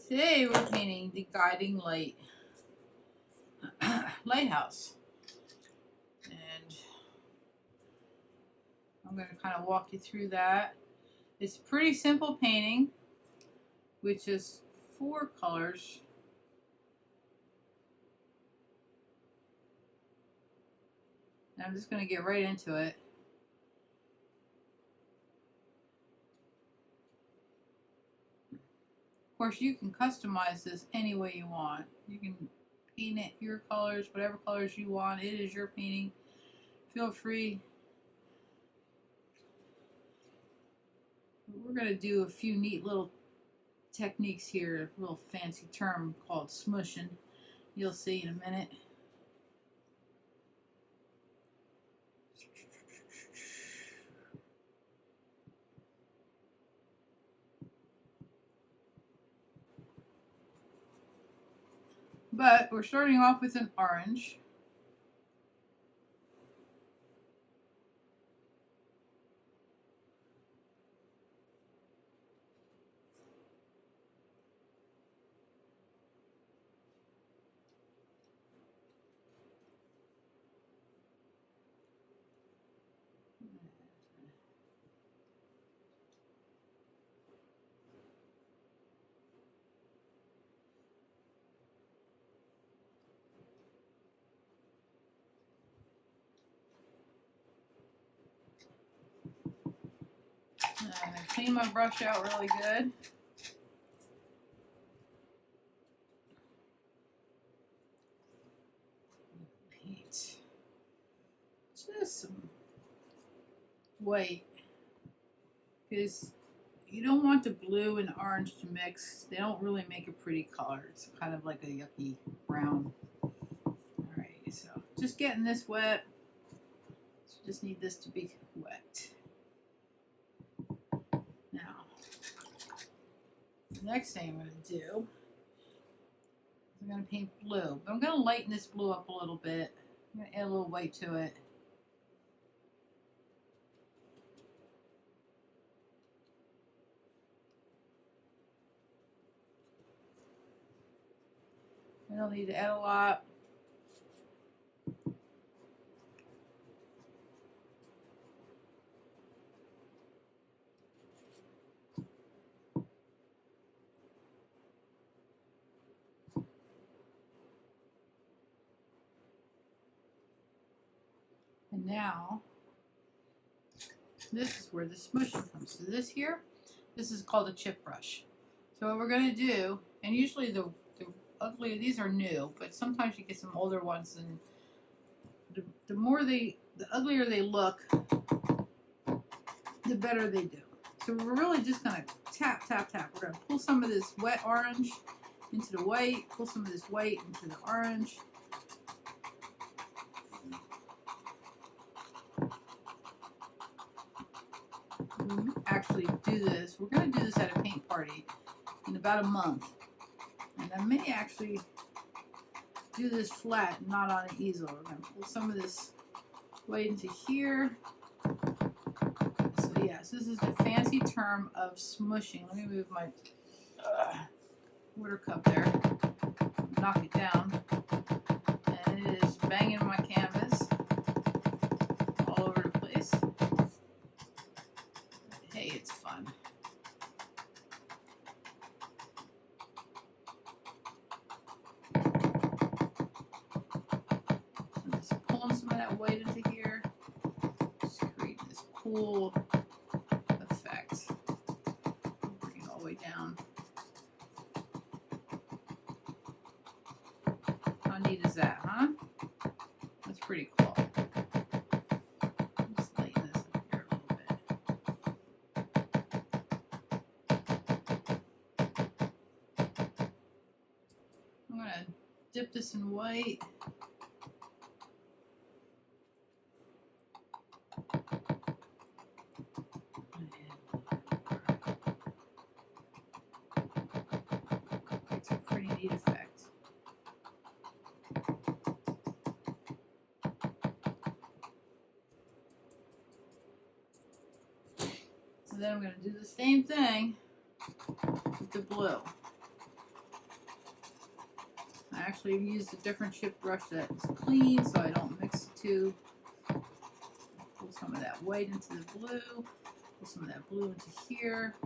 Today we're painting the guiding light lighthouse, and I'm going to kind of walk you through that. It's a pretty simple painting with just 4 colors. And I'm just going to get right into it. Of course, you can customize this any way you want. You can paint it your colors, whatever colors you want. It is your painting. Feel free. We're going to do a few neat little techniques here, a little fancy term called smushing. You'll see in a minute. But we're starting off with an orange. I'm going to clean my brush out really good. Paint just some white, because you don't want the blue and orange to mix. They don't really make a pretty color. It's kind of like a yucky brown. Alright, so just getting this wet. So just need this to be wet. Now, the next thing I'm going to do is I'm going to paint blue. But I'm going to lighten this blue up a little bit. I'm going to add a little white to it. I don't need to add a lot. And now, this is where the smushing comes. So this here, this is called a chip brush. So what we're going to do, and usually the ugly, these are new, but sometimes you get some older ones, and the uglier they look, the better they do. So we're really just going to tap, tap, tap. We're going to pull some of this wet orange into the white, pull some of this white into the orange. We actually do this. We're going to do this at a paint party in about a month. And I may actually do this flat, not on an easel. We're going to pull some of this white into here. So yes, this is the fancy term of smushing. Let me move my water cup there. Knock it down. And it is banging my canvas all over the place. Hey, it's fun. I'm just pulling some of that white into here. Just create this cool effect. Bring it all the way down. How neat is that, huh? That's pretty cool. Just lighten this up here a little bit. I'm going to dip this in white. It's a pretty neat effect. So then I'm going to do the same thing with the blue. actually use a different chip brush that's clean so I don't mix the two. Pull some of that white into the blue. Pull some of that blue into here.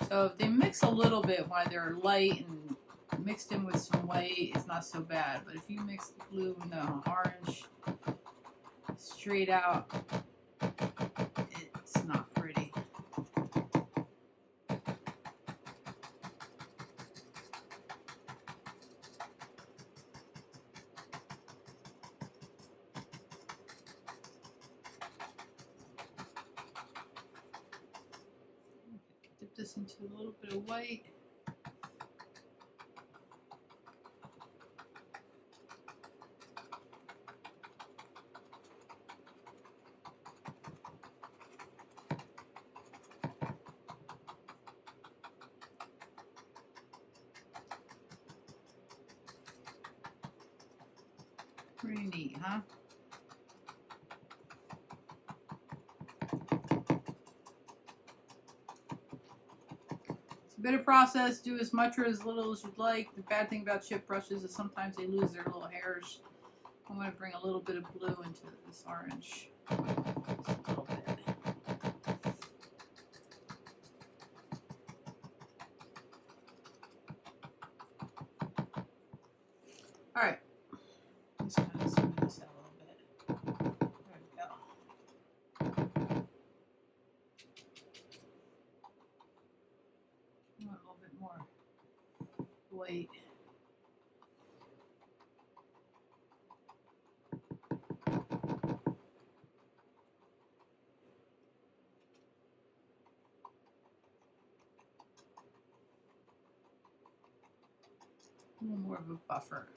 So if they mix a little bit while they're light and mixed in with some white, it's not so bad. But if you mix the blue and the orange straight out, it's not pretty. Dip this into a little bit of white. Pretty neat, huh? It's a bit of process. Do as much or as little as you'd like. The bad thing about chip brushes is sometimes they lose their little hairs. I'm going to bring a little bit of blue into this orange. Just a little bit. All right. Just kind of smooth this out a little bit. There we go. I want a little bit more white. A little more of a buffer.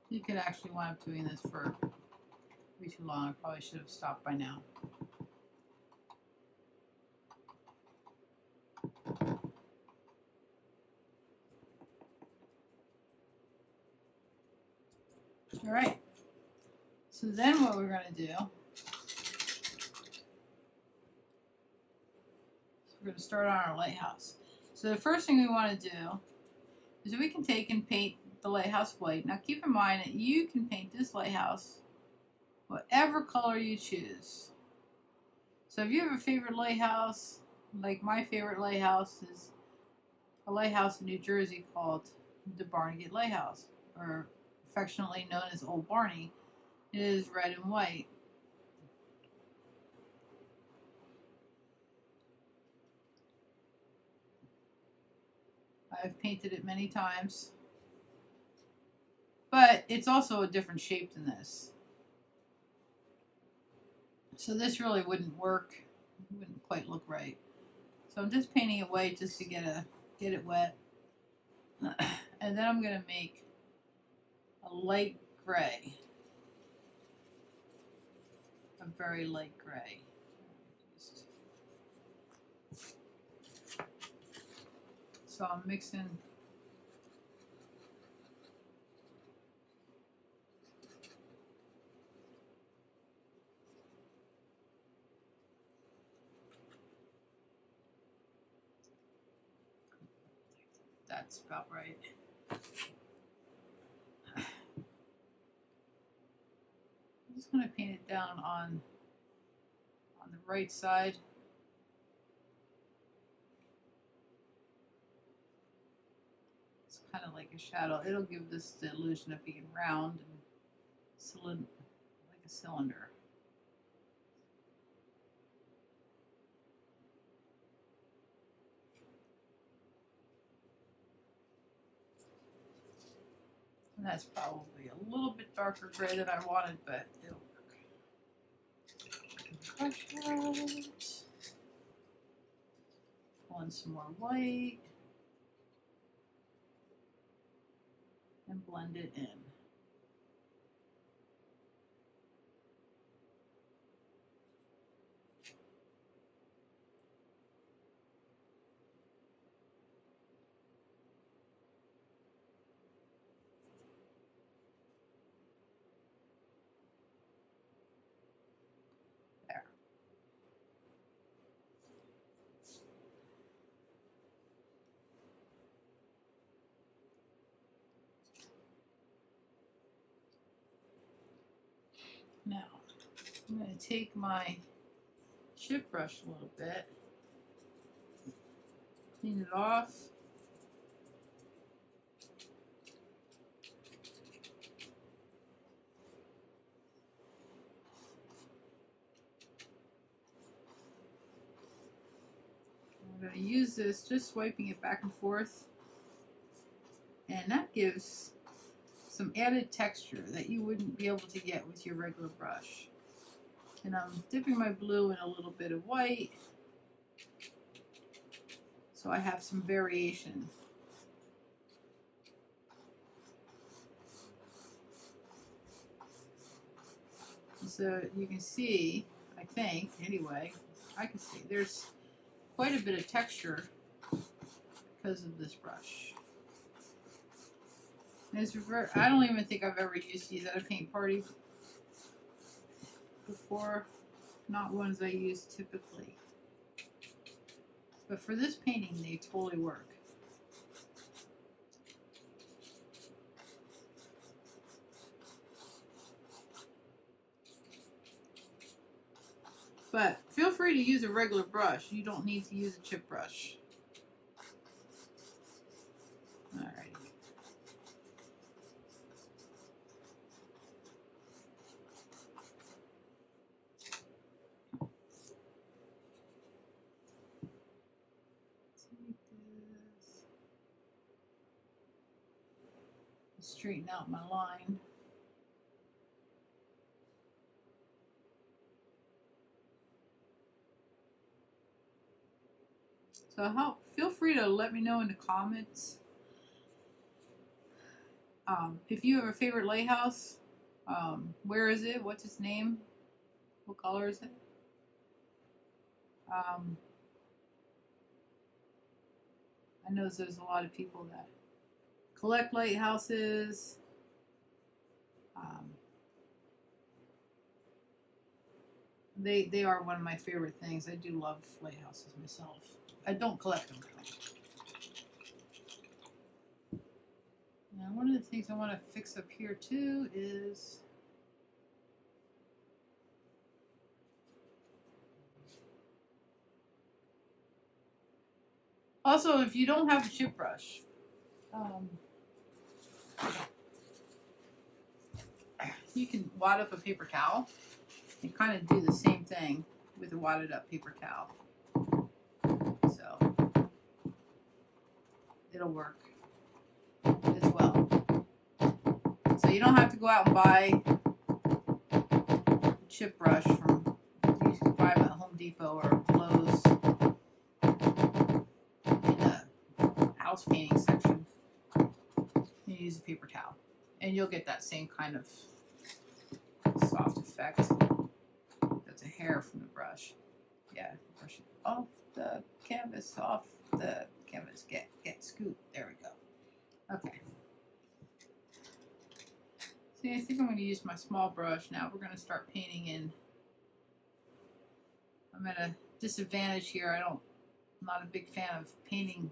You could actually wind up doing this for way too long. I probably should have stopped by now. All right. So then what we're going to do is we're going to start on our lighthouse. So the first thing we want to do is we can take and paint the lighthouse white. Now keep in mind that you can paint this lighthouse whatever color you choose. So if you have a favorite lighthouse, like my favorite lighthouse is a lighthouse in New Jersey called the Barnegat Lighthouse, or affectionately known as Old Barney. It is red and white. I've painted it many times, but it's also a different shape than this. So this really wouldn't work. It wouldn't quite look right. So I'm just painting it white just to get it wet. And then I'm going to make a light gray. A very light gray. So I'm mixing that's about right. I'm just going to paint it down on the right side. It's kind of like a shadow. It'll give this the illusion of being round and like a cylinder. And that's probably a little bit darker gray than I wanted, but it'll work. Brush out. Pull in some more white. and blend it in. There. Now, I'm going to take my chip brush a little bit, clean it off. I'm going to use this, just swiping it back and forth, and that gives some added texture that you wouldn't be able to get with your regular brush. And I'm dipping my blue in a little bit of white, so I have some variation. So you can see, I think, anyway, I can see there's quite a bit of texture because of this brush. And it's I don't even think I've ever used these at a paint party before, not ones I use typically. But for this painting, they totally work. But feel free to use a regular brush. You don't need to use a chip brush. Alright. Straighten out my line. So feel free to let me know in the comments if you have a favorite lighthouse. Where is it? What's its name? What color is it? I know there's a lot of people that collect lighthouses. They are one of my favorite things. I do love lighthouses myself. I don't collect them though. Now, one of the things I want to fix up here too is also, if you don't have a chip brush, you can wad up a paper towel and kind of do the same thing with a wadded up paper towel. So it'll work as well. So you don't have to go out and buy a chip brush from, you can buy them at Home Depot or Lowe's in the house painting section. You use a paper towel and you'll get that same kind of soft effect. That's a hair from the brush. Yeah, brush it off the canvas, off the canvas. Get scoop. There we go. Okay. See, I think I'm going to use my small brush now. We're going to start painting in. I'm at a disadvantage here. I'm not a big fan of painting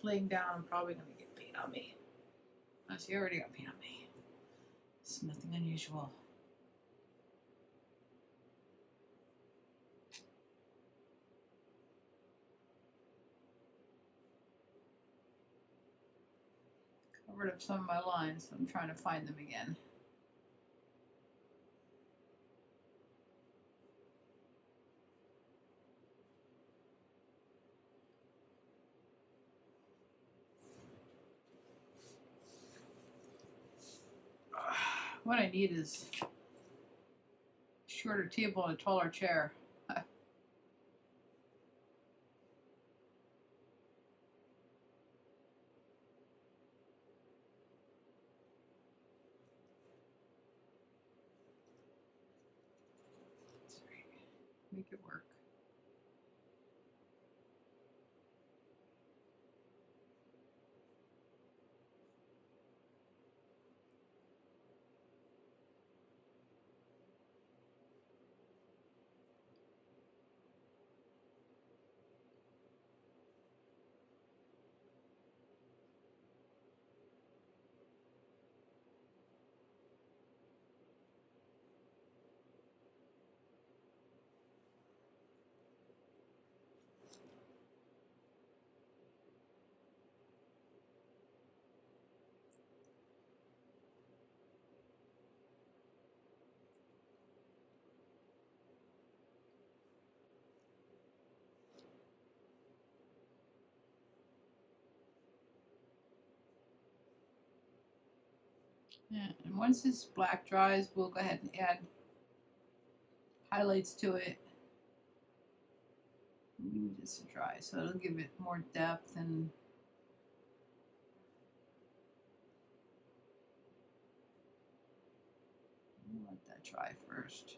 laying down. I'm probably going to get paint on me. Oh, see, I already got paint on me. It's nothing unusual. Covered up some of my lines, so I'm trying to find them again. What I need is a shorter table and a taller chair. make it work. Yeah, and once this black dries, we'll go ahead and add highlights to it. We need this to dry, so it'll give it more depth and let that dry first.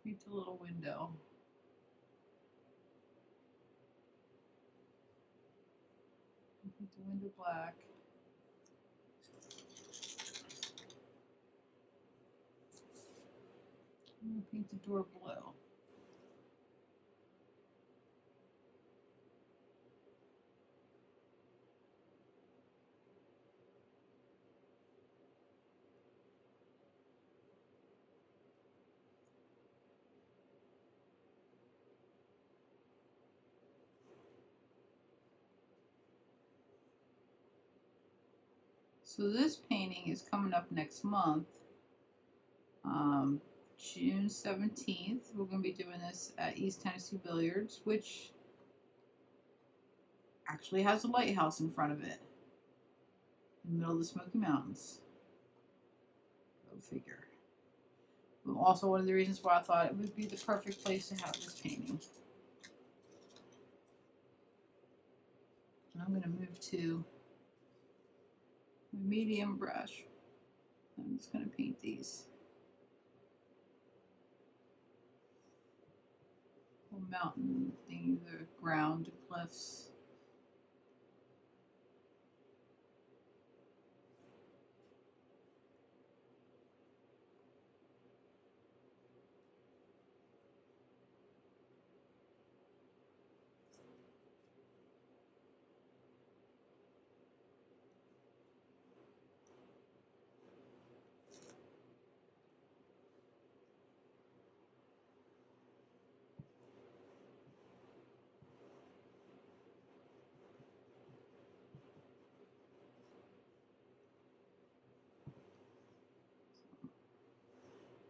Paint a little window. Paint the window black. And paint the door blue. So this painting is coming up next month, June 17th. We're going to be doing this at East Tennessee Billiards, which actually has a lighthouse in front of it, in the middle of the Smoky Mountains. Go figure. Also, one of the reasons why I thought it would be the perfect place to have this painting. I'm going to move to a medium brush. I'm just going to paint these little mountain things, the ground, cliffs.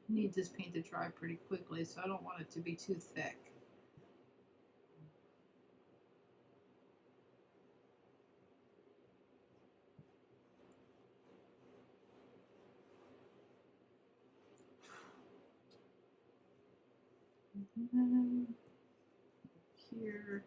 Need this paint to dry pretty quickly, so I don't want it to be too thick. Here.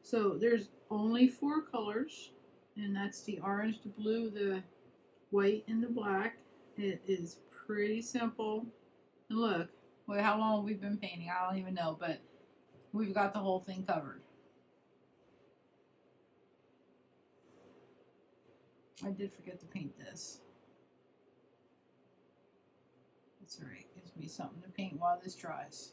So there's only 4 colors, and that's the orange, the blue, the white, and the black. It is pretty simple. And look, wait, how long have we been painting? I don't even know, but we've got the whole thing covered. I did forget to paint this. That's alright. Gives me something to paint while this dries.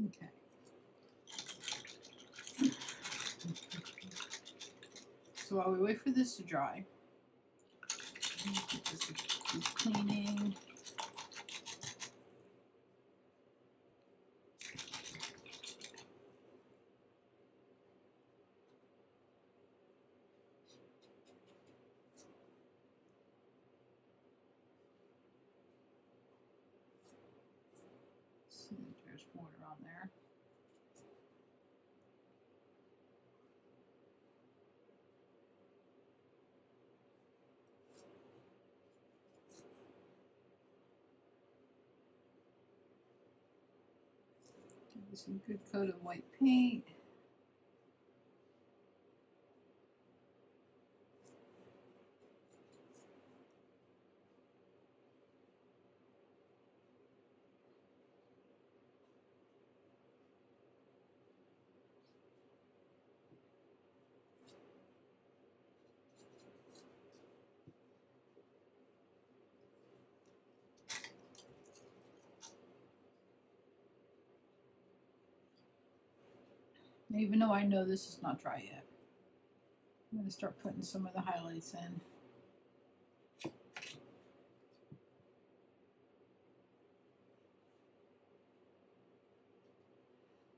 Okay. So while we wait for this to dry, just keep cleaning. See that there's water on there. Give this a good coat of white paint. Even though I know this is not dry yet, I'm going to start putting some of the highlights in.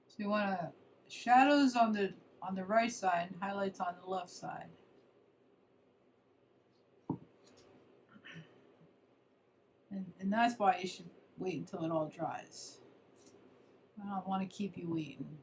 So you want shadows on the right side and highlights on the left side. And that's why you should wait until it all dries. I don't want to keep you waiting.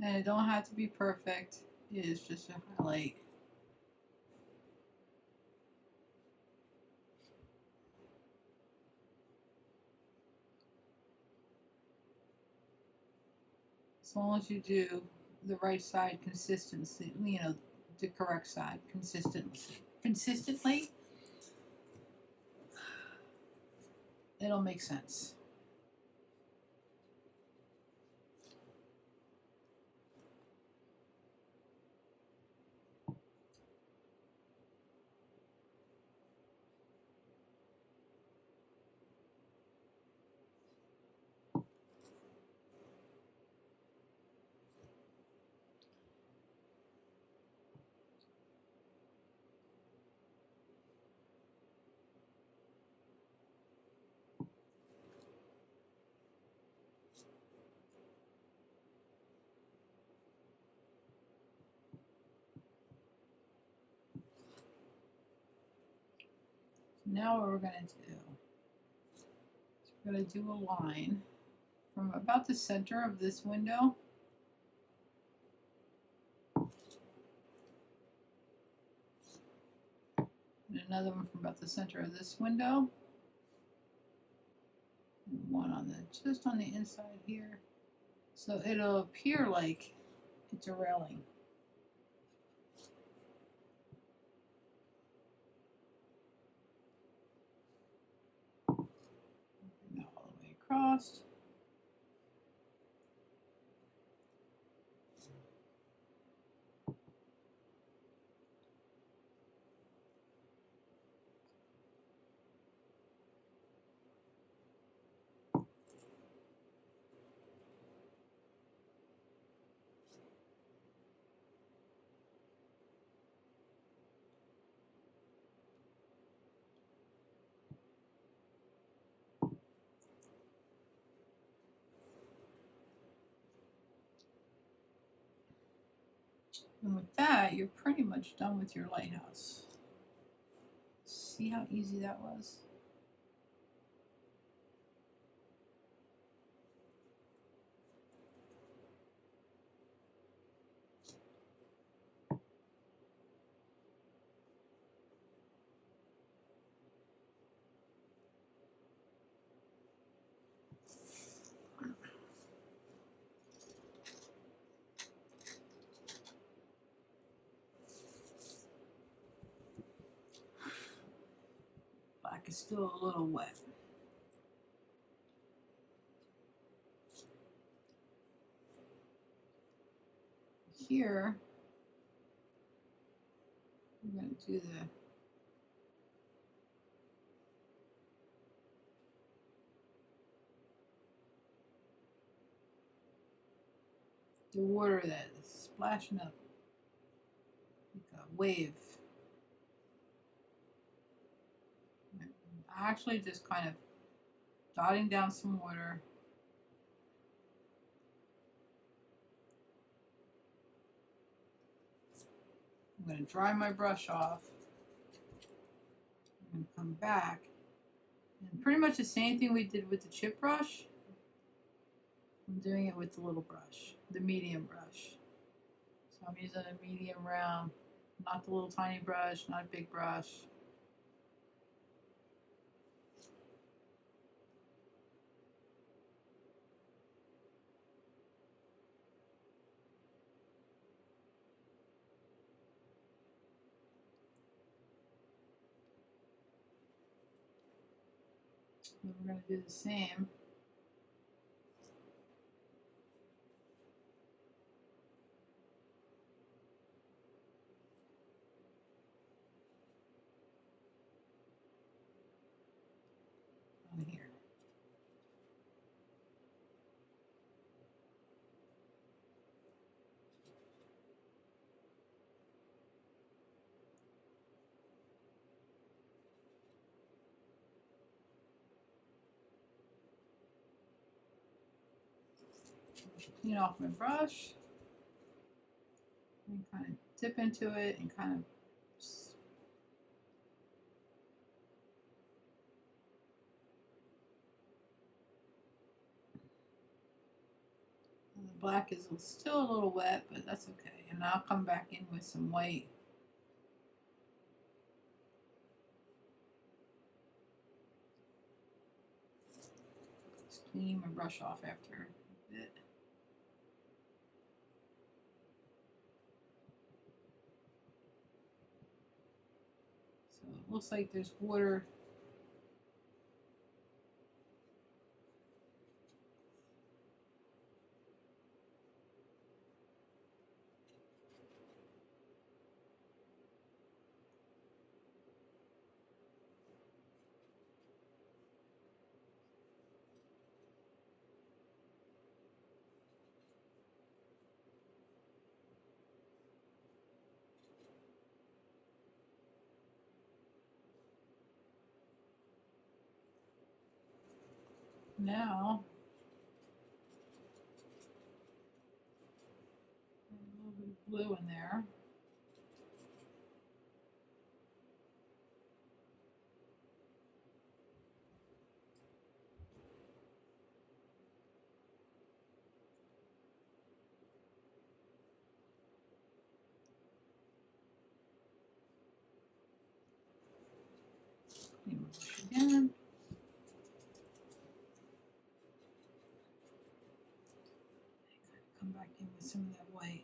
And it don't have to be perfect. It is just a highlight. As long as you do the right side consistently, you know, the correct side consistently, it'll make sense. Now what we're going to do is we're going to do a line from about the center of this window and another one from about the center of this window, and one on the just on the inside here, so it'll appear like it's a railing. Now all the way across. And with that, you're pretty much done with your lighthouse. See how easy that was? Black is still a little wet. Here, we're going to do the water that is splashing up like a wave. Actually just kind of dotting down some water. I'm going to dry my brush off. I'm going to come back. And pretty much the same thing we did with the chip brush. I'm doing it with the little brush, the medium brush. So I'm using a medium round, not the little tiny brush, not a big brush. And we're going to do the same. On here. Clean off my brush and kind of dip into it and kind of the black is still a little wet, but that's okay. And I'll come back in with some white. Just cleaning my brush off after a bit. So it looks like there's water. Now, a little bit of blue in there. Clean my brush again. Come back in with some of that white.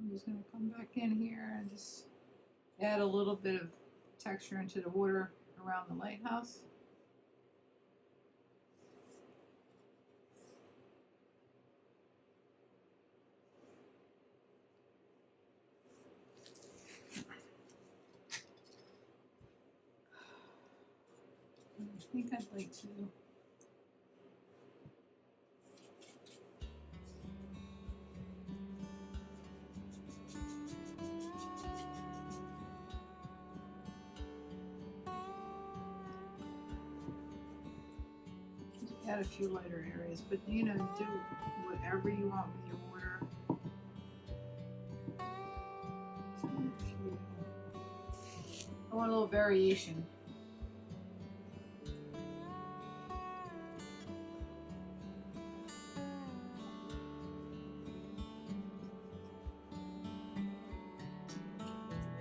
I'm just going to come back in here and just add a little bit of texture into the water around the lighthouse. I think I'd like to add a few lighter areas, but you know, do whatever you want with your water. I want a little variation.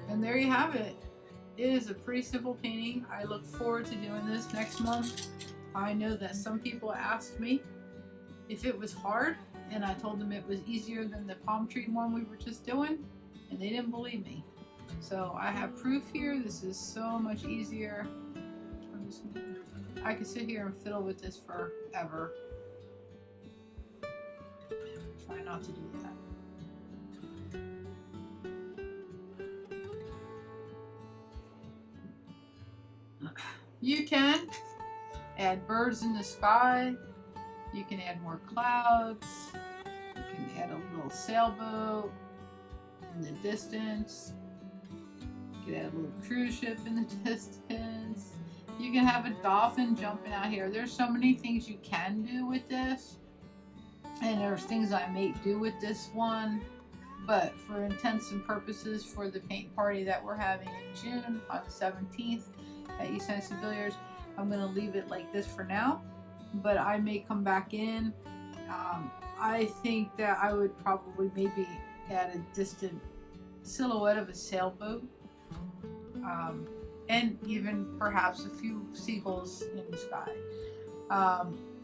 And there you have it. It is a pretty simple painting. I look forward to doing this next month. I know that some people asked me if it was hard, and I told them it was easier than the palm tree one we were just doing, and they didn't believe me. So I have proof here. This is so much easier. I could sit here and fiddle with this forever. Try not to do that. You can add birds in the sky. You can add more clouds. You can add a little sailboat in the distance. You can add a little cruise ship in the distance. You can have a dolphin jumping out here. There's so many things you can do with this. And there's things I may do with this one. But for intents and purposes for the paint party that we're having in June on the 17th at East Tennessee Billiards, I'm going to leave it like this for now. But I may come back in. I think that I would probably maybe add a distant silhouette of a sailboat. And even perhaps a few seagulls in the sky.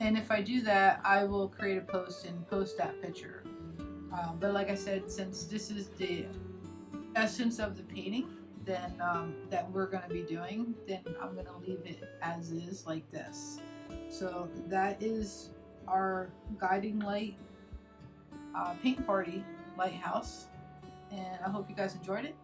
And if I do that, I will create a post and post that picture. But like I said, since this is the essence of the painting, then that we're going to be doing, then I'm going to leave it as is, like this. So that is our guiding light paint party lighthouse, and I hope you guys enjoyed it.